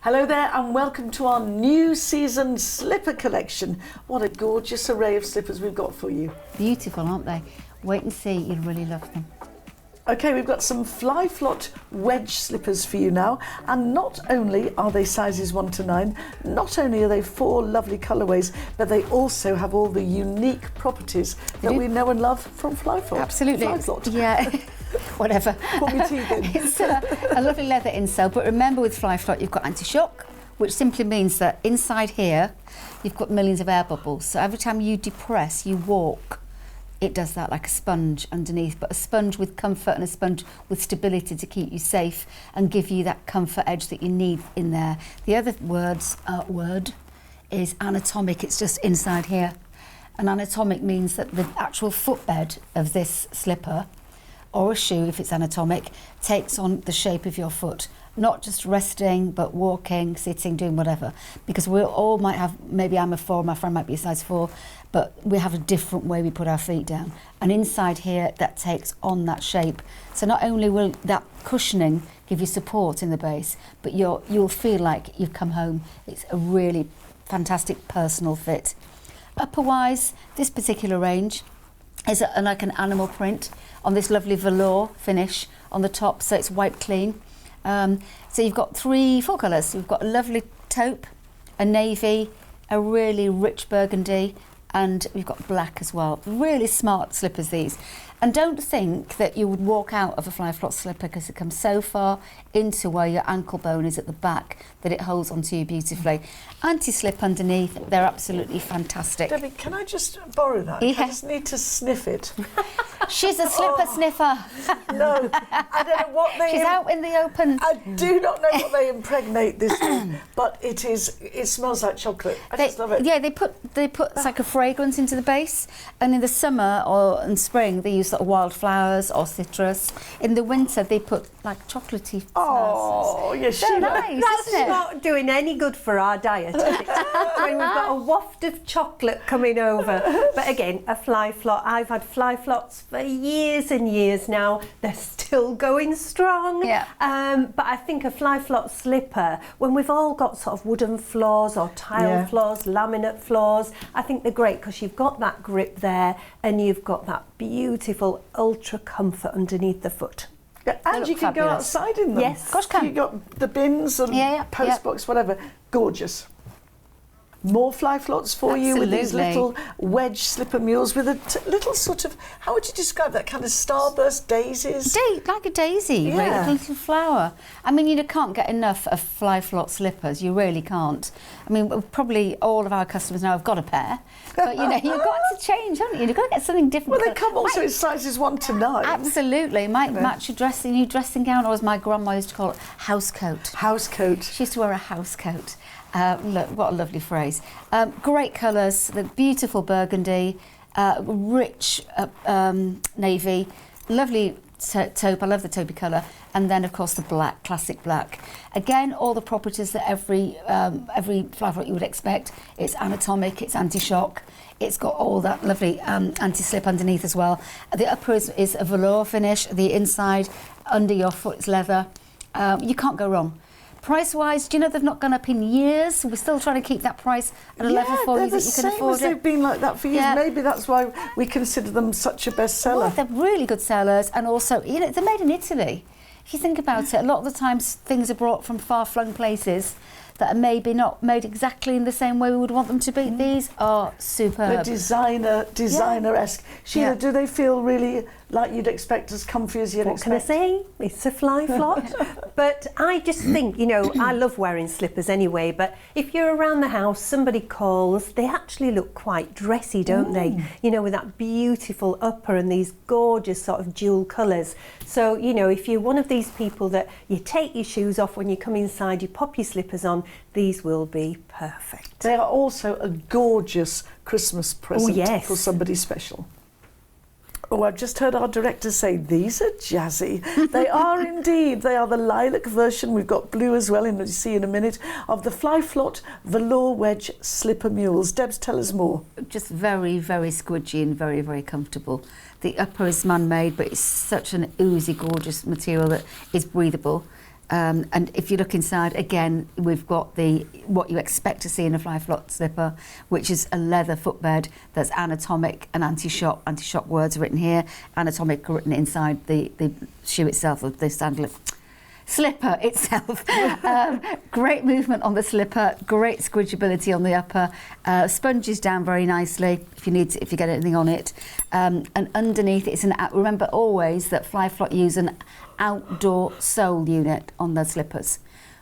Hello there and welcome to our new season slipper collection. What a gorgeous array of slippers we've got for you. Beautiful, aren't they? Wait and see, you'll really love them. Okay, we've got some Fly Flot wedge slippers for you now, and not only are they sizes 1 to 9, not only are they 4 lovely colourways, but they also have all the unique properties that we know and love from Fly Flot. Absolutely. Fly Flot. Yeah, whatever. Put me teeth in. It's a lovely leather insole, but remember with Fly Flot you've got anti-shock, which simply means that inside here you've got millions of air bubbles, so every time you depress, you walk, it does that like a sponge underneath, but a sponge with comfort and a sponge with stability to keep you safe and give you that comfort edge that you need in there. The other word is anatomic. It's just inside here. And anatomic means that the actual footbed of this slipper or a shoe, if it's anatomic, takes on the shape of your foot. Not just resting, but walking, sitting, doing whatever. Because we all might have, maybe I'm a 4, my friend might be a size 4, but we have a different way we put our feet down. And inside here, that takes on that shape. So not only will that cushioning give you support in the base, but you'll feel like you've come home. It's a really fantastic personal fit. Upper-wise, this particular range is like an animal print on this lovely velour finish on the top, so it's wiped clean. So you've got 4 colours. You've got a lovely taupe, a navy, a really rich burgundy, and you've got black as well. Really smart slippers, these. And don't think that you would walk out of a Fly Flot slipper because it comes so far into where your ankle bone is at the back that it holds onto you beautifully. Anti-slip underneath, they're absolutely fantastic. Debbie, can I just borrow that? Yeah. I just need to sniff it. She's a slipper sniffer. No, I don't know what they... She's out in the open. I do not know what they impregnate this with, but it smells like chocolate. I just love it. Yeah, they put it's like a fragrance into the base, and in the summer or in spring they use sort of wildflowers or citrus. In the winter they put like chocolatey flowers. Oh, yes, so nice, That's isn't it? not doing any good for our diet, is it? When we've got a waft of chocolate coming over. But again, a Fly Flot. I've had Fly Flots for years and years now. They're still going strong. Yeah. But I think a Fly Flot slipper, when we've all got sort of wooden floors or tile floors, laminate floors, I think they're great because you've got that grip there and you've got that beautiful ultra comfort underneath the foot. Yeah, and you can go outside in them. Yes. Gosh, can. You've got the bins and post box, whatever. Gorgeous. More Fly Flots for you with these little wedge slipper mules with a little sort of, how would you describe that, kind of starburst daisies? Like a daisy, right? Like a little flower. I mean, you can't get enough of Fly Flot slippers. You really can't. I mean, probably all of our customers now have got a pair, but you've got to change, haven't you? You've got to get something different. Well, they come also in sizes 1 to 9. Absolutely. Might match your new dressing gown, or as my grandma used to call it, house coat. House coat. She used to wear a house coat. Look, what a lovely phrase. Great colours, the beautiful burgundy, rich navy, lovely taupe, I love the taupey colour, and then of course the black, classic black. Again, all the properties that every Fly Flot you would expect. It's anatomic, it's anti-shock, it's got all that lovely anti-slip underneath as well. The upper is a velour finish, the inside under your foot is leather. You can't go wrong. Price-wise, do you know they've not gone up in years? We're still trying to keep that price at a level for you that you can afford it. They've been like that for years. Yeah. Maybe that's why we consider them such a bestseller. Well, they're really good sellers, and also, they're made in Italy. If you think about it, a lot of the times things are brought from far-flung places that are maybe not made exactly in the same way we would want them to be. These are superb. They're designer-esque. Sheila, do they feel really like you'd expect, as comfy as you'd expect? What can I say? It's a Fly Flot. But I just think, I love wearing slippers anyway, but if you're around the house, somebody calls, they actually look quite dressy, don't they? With that beautiful upper and these gorgeous sort of dual colours. So, if you're one of these people that you take your shoes off when you come inside, you pop your slippers on, these will be perfect. They are also a gorgeous Christmas present for somebody special. Oh, I've just heard our director say, these are jazzy. They are indeed. They are the lilac version. We've got blue as well, and you'll see in a minute, of the Fly Flot velour wedge slipper mules. Debs, tell us more. Just very, very squidgy and very, very comfortable. The upper is man-made, but it's such an oozy, gorgeous material that is breathable. And if you look inside, again, we've got what you expect to see in a Fly Flot slipper, which is a leather footbed that's anatomic and anti-shock. Anti-shock words are written here, anatomic are written inside the shoe itself, or the slipper itself. Great movement on the slipper, great squidgeability on the upper, sponges down very nicely if you get anything on it. And underneath it's remember always that Fly Flot use an outdoor sole unit on their slippers,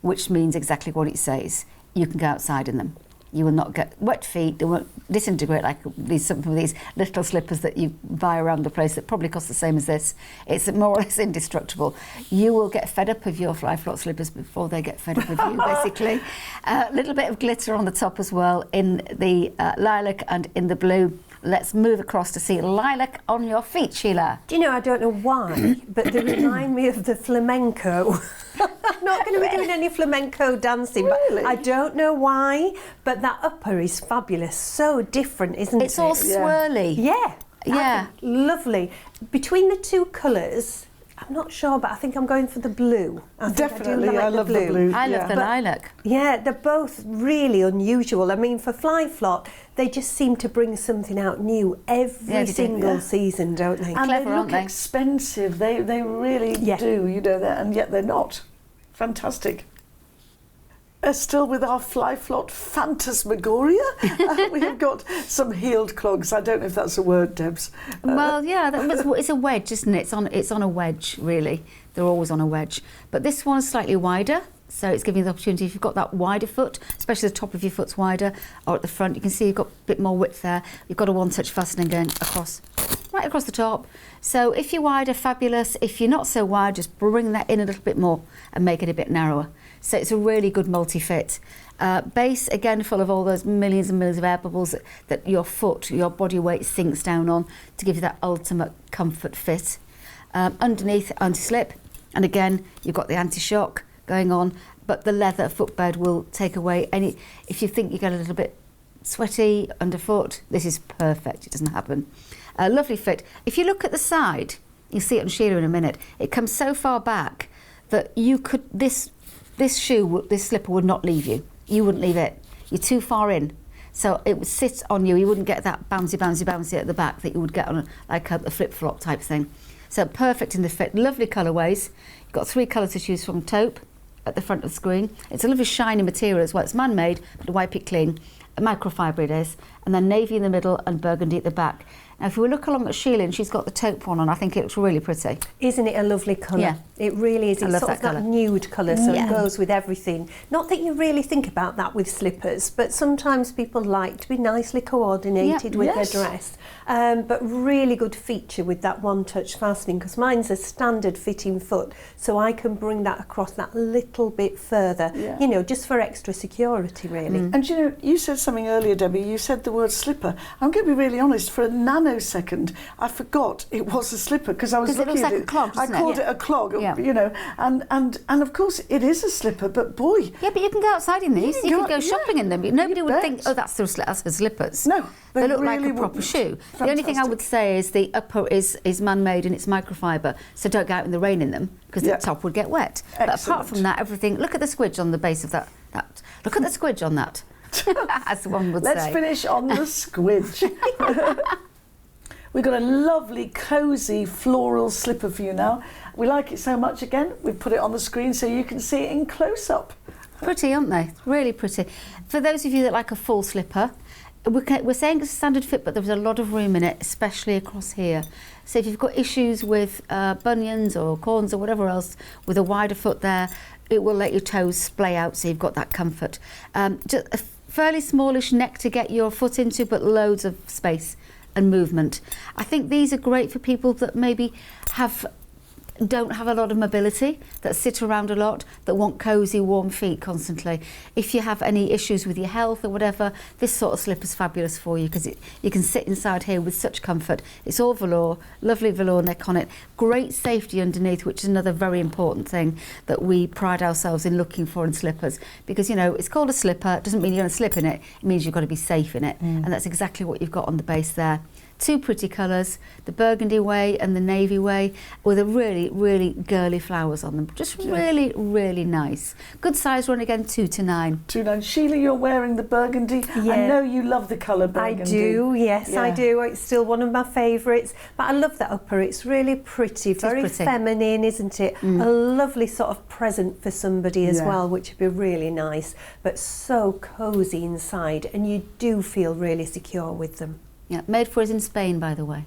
which means exactly what it says. You can go outside in them. You will not get wet feet. They won't disintegrate like some of these little slippers that you buy around the place that probably cost the same as this. It's more or less indestructible. You will get fed up of your Fly Flot slippers before they get fed up with you, basically. A little bit of glitter on the top as well in the lilac and in the blue. Let's move across to see lilac on your feet, Sheila. Do you know, I don't know why, but they remind me of the flamenco. I'm not going to be doing any flamenco dancing, Really? but I don't know why. But that upper is fabulous. So different, isn't it? It's all swirly. Yeah. Yeah. Lovely. Between the two colours, I'm not sure, but I think I'm going for the blue. Definitely, I love the blue. I love the lilac. Yeah, they're both really unusual. I mean, for Fly Flot, they just seem to bring something out new every single season, don't they? And Clever, they look aren't they? expensive. They really do, you know, and yet they're not. Fantastic. Still with our Fly Flot phantasmagoria, we have got some heeled clogs. I don't know if that's a word, Debs. Well, yeah, it's a wedge, isn't it? It's on a wedge, really. They're always on a wedge. But this one's slightly wider, so it's giving you the opportunity, if you've got that wider foot, especially the top of your foot's wider, or at the front, you can see you've got a bit more width there. You've got a one-touch fastening going right across the top. So if you're wider, fabulous. If you're not so wide, just bring that in a little bit more and make it a bit narrower. So it's a really good multi-fit. Base, again, full of all those millions and millions of air bubbles that your foot, your body weight sinks down on to give you that ultimate comfort fit. Underneath, anti-slip. And again, you've got the anti-shock going on, but the leather footbed will take away any... If you think you get a little bit sweaty underfoot, this is perfect. It doesn't happen. Lovely fit. If you look at the side, you'll see it on Sheila in a minute, it comes so far back that you could... This slipper would not leave you. You wouldn't leave it. You're too far in. So it would sit on you. You wouldn't get that bouncy at the back that you would get on a flip-flop type thing. So perfect in the fit. Lovely colourways. You've got 3 colours to choose from. Taupe at the front of the screen. It's a lovely shiny material as well. It's man-made, but wipe it clean. A microfibre it is. And then navy in the middle and burgundy at the back. Now, if we look along at Sheila, and she's got the taupe one on, I think it looks really pretty. Isn't it a lovely colour? Yeah. It really is. It's sort of that nude colour, so Yeah. it goes with everything. Not that you really think about that with slippers, but sometimes people like to be nicely coordinated with their dress. But really good feature with that one-touch fastening, because mine's a standard fitting foot, so I can bring that across that little bit further, you know, just for extra security, really. And you know, you said something earlier, Debbie, you said the word slipper. I'm going to be really honest, for a nanosecond, I forgot it was a slipper, because I was looking at it. Like a clog, I called it a clog, you know, and of course it is a slipper, but boy... Yeah, but you can go outside in these. You could go shopping in them. Nobody would bet. think, oh, that's her slippers. No, they look really like a proper wouldn't. shoe. The only thing I would say is the upper is man-made and it's microfibre, so don't go out in the rain in them, because the top would get wet. But apart from that, everything... Look at the squidge on the base of that. Look at the squidge on that, as one would say. Let's finish on the squidge. We've got a lovely, cosy floral slipper for you now. We like it so much, again, we've put it on the screen so you can see it in close-up. Pretty, aren't they? Really pretty. For those of you that like a full slipper, we're saying it's a standard fit, but there's a lot of room in it, especially across here. So if you've got issues with bunions or corns or whatever else, with a wider foot there, it will let your toes splay out, so you've got that comfort. Just a fairly smallish neck to get your foot into, but loads of space and movement. I think these are great for people that maybe don't have a lot of mobility, that sit around a lot, that want cosy, warm feet constantly. If you have any issues with your health or whatever, this sort of slipper is fabulous for you, because you can sit inside here with such comfort. It's all velour, lovely velour neck on it, great safety underneath, which is another very important thing that we pride ourselves in looking for in slippers, because, you know, it's called a slipper. It doesn't mean you're going to slip in it. It means you've got to be safe in it, and that's exactly what you've got on the base there. Two pretty colours, the burgundy way and the navy way, with a really, really girly flowers on them. Just really, really nice. Good size run again, 2 to 9. 2 to 9. Sheila, you're wearing the burgundy. Yeah. I know you love the colour burgundy. I do, yes, I do. It's still one of my favourites. But I love that upper. It's really pretty, very feminine, isn't it? A lovely sort of present for somebody as well, which would be really nice. But so cosy inside, and you do feel really secure with them. Yeah, made for us in Spain, by the way.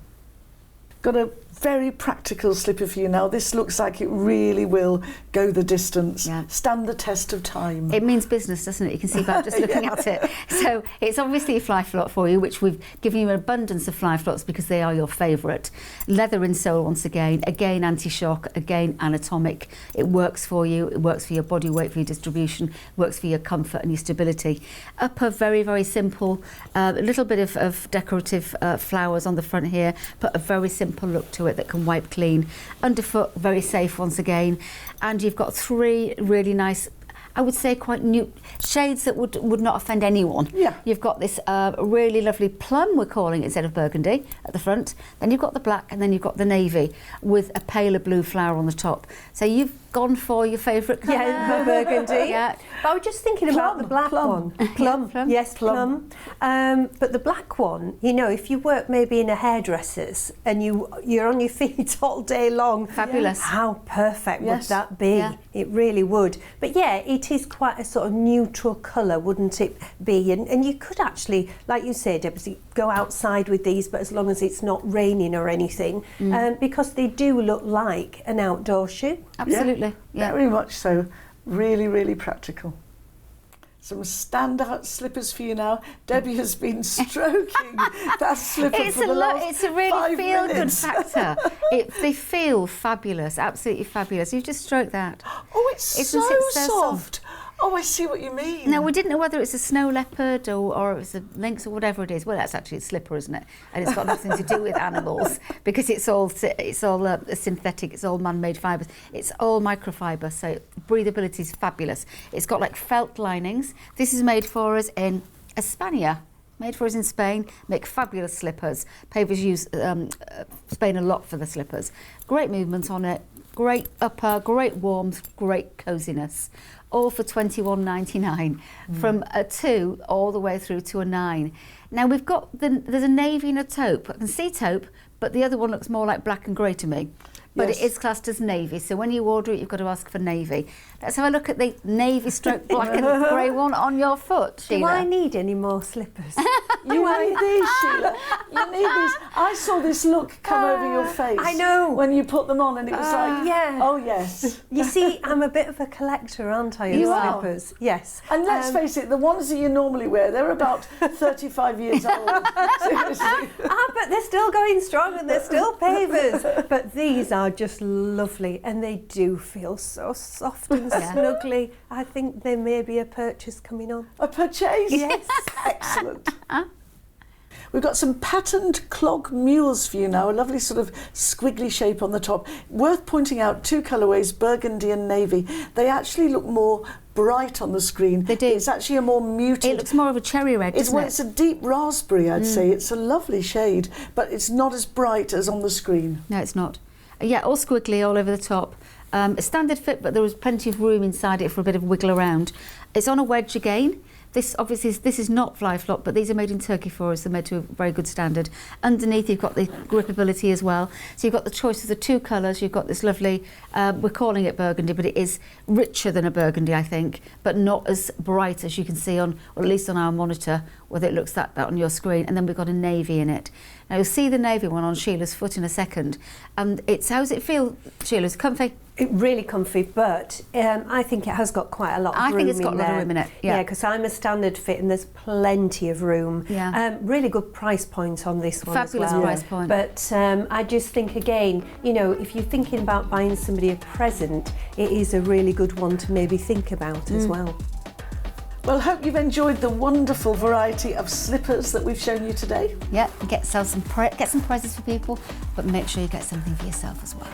Got a very practical slipper for you now. This looks like it really will go the distance, stand the test of time. It means business, doesn't it? You can see by just looking at it. So it's obviously a Fly Flot for you, which we've given you an abundance of Fly Flots because they are your favourite. Leather insole once again anti-shock, again anatomic. It works for you, it works for your body weight, for your distribution, works for your comfort and your stability. Upper, very, very simple. A little bit of decorative flowers on the front here, but a very simple look to it that can wipe clean. Underfoot, very safe once again. And you've got 3 really nice, I would say quite new shades that would not offend anyone. Yeah. You've got this really lovely plum, we're calling it, instead of burgundy at the front. Then you've got the black, and then you've got the navy with a paler blue flower on the top. So you've gone for your favourite colour. Yeah, the burgundy. Yeah. But I was just thinking about the black one. Plum. Yes, plum. But the black one, you know, if you work maybe in a hairdresser's and you're on your feet all day long. Fabulous. How perfect would that be? Yeah. It really would. But yeah, it is quite a sort of neutral colour, wouldn't it be? And you could actually, like you said, Debbie, go outside with these, but as long as it's not raining or anything, because they do look like an outdoor shoe. Absolutely. Yeah. Very much so. Really, really practical. Some standout slippers for you now. Debbie has been stroking that slipper for the last It's a really feel-good factor. They feel fabulous, absolutely fabulous. You've just stroked that. Oh, it's so soft. Oh, I see what you mean. Now, we didn't know whether it's a snow leopard or it's a lynx or whatever it is. Well, that's actually a slipper, isn't it? And it's got nothing to do with animals because it's all synthetic, it's all man-made fibres. It's all microfibre, so breathability is fabulous. It's got like felt linings. This is made for us in España. Made for us in Spain, make fabulous slippers. Pavers use Spain a lot for the slippers. Great movement on it, great upper, great warmth, great coziness. All for $21.99, from a 2 all the way through to a 9. Now we've got there's a navy and a taupe. I can see taupe, but the other one looks more like black and grey to me. But it is classed as navy, so when you order it, you've got to ask for navy. Let's have a look at the navy stroke black and grey one on your foot, Sheila. Do I need any more slippers? You need these, Sheila. You need these. I saw this look come over your face. I know. When you put them on, and it was like, oh yes. You see, I'm a bit of a collector, aren't I, of slippers? Yes. And let's face it, the ones that you normally wear, they're about 35 years old. Seriously. But they're still going strong and they're still Pavers. But these are just lovely, and they do feel so soft and snuggly. I think there may be a purchase coming on. A purchase? Yes. Excellent. We've got some patterned clog mules for you now, a lovely sort of squiggly shape on the top. Worth pointing out, 2 colourways, burgundy and navy. They actually look more bright on the screen. They do. It's actually a more muted... It looks more of a cherry red, doesn't it? It's a deep raspberry, I'd say. It's a lovely shade, but it's not as bright as on the screen. No, it's not. Yeah, all squiggly all over the top. A standard fit, but there was plenty of room inside it for a bit of wiggle around. It's on a wedge again. This is not Fly Flot, but these are made in Turkey for us. They're made to a very good standard. Underneath, you've got the gripability as well. So you've got the choice of the 2 colours. You've got this lovely, we're calling it burgundy, but it is richer than a burgundy, I think, but not as bright as you can see on, or at least on our monitor, whether it looks that on your screen. And then we've got a navy in it. Now you'll see the navy one on Sheila's foot in a second. And how's it feel, Sheila? Is it comfy? Really comfy, but I think it has got quite a lot of room in there. I think it's got a lot of room in it, yeah. Because I'm a standard fit and there's plenty of room. Yeah. Really good price point on this one as well. Fabulous price point. But I just think, again, you know, if you're thinking about buying somebody a present, it is a really good one to maybe think about as well. Well, hope you've enjoyed the wonderful variety of slippers that we've shown you today. Yeah, get some prizes for people, but make sure you get something for yourself as well.